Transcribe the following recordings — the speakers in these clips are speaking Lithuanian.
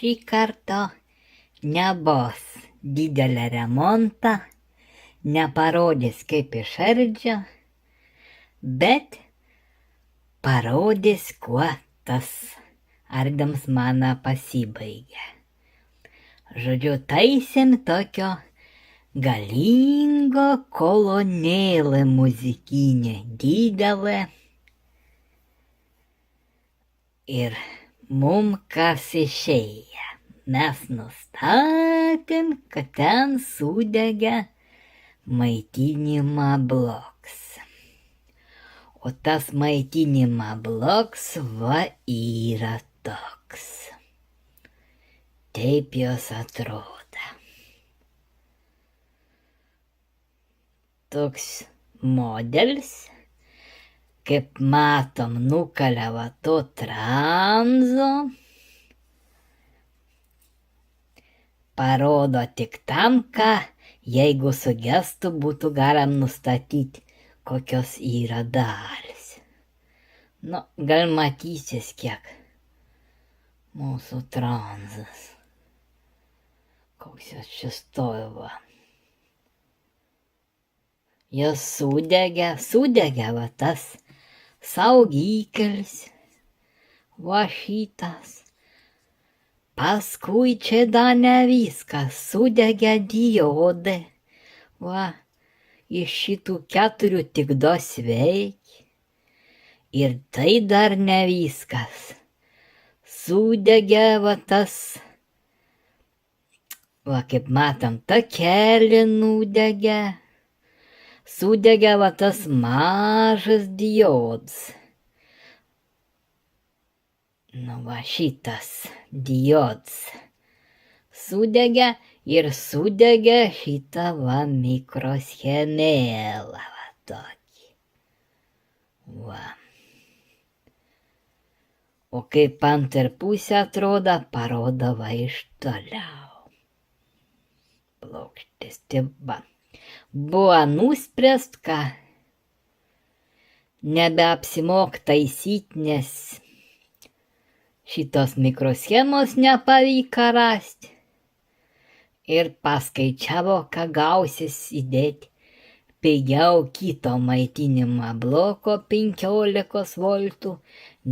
Šį kartą nebus didelį remontą, neparodys kaip išardžia, bet parodys, kuo tas ardymas mano pasibaigė. Žodžiu, taisėm tokio galingo kolonėlę muzikinę, didelę. Ir mum kas išėję. Mes nustatėm, kad ten sudegė maitinimo blokas. O tas maitinimo blokas va yra toks. Taip jos atrodo. Toks modelis, kaip matom, nukaliavo to tranzo. Parodo tik tam, ką, jeigu sugestų, būtų galima nustatyti, kokios yra dalis. Nu, gal matysis kiek mūsų tranzas. Koks jos čia stovi. Jos sudegė va tas saugiklis, va šitas. Paskui čia dar ne viskas, sudegė diodai, va, iš šitų 4 tik 2 veikia. Ir tai dar ne viskas, sudegė va tas, va kaip matom, takelį nudegė, sudegė va tas mažas diodas. Nu va šitas diodas sudegė ir sudegė šitą va mikroschemėlą va tokį. Va. O kaip antra pusė atrodo, parodo va iš toliau. Plokštės, tai va. Buvo nuspręst, kad nebeapsimok taisyt, nes šitos mikroschemos nepavyko rasti. Ir paskaičiavo, ką gausis įdėti pigiau kito maitinimo bloko 15 voltų,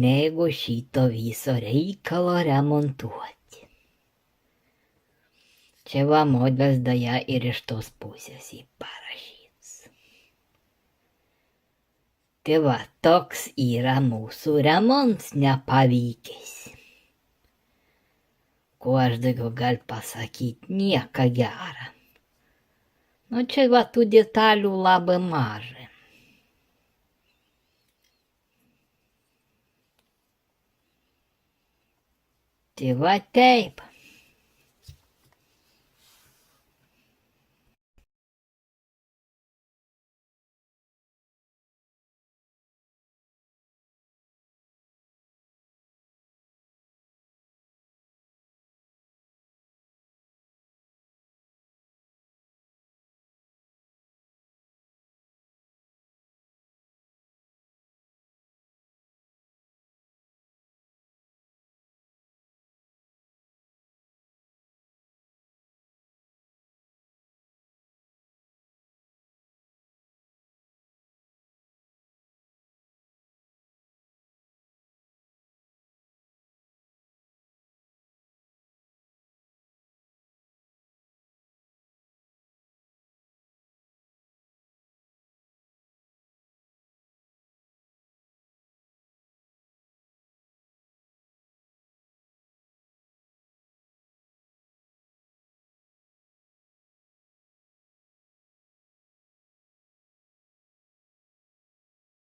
negu šito viso reikalo remontuoti. Čia va modelis daja ir iš tos pusės įparašyts. Tai va, toks yra mūsų remontas nepavykęs. Ko aš daugiau gal pasakyti, nieko gera. Nu čia va tų detalių labai mažai. Tai va taip.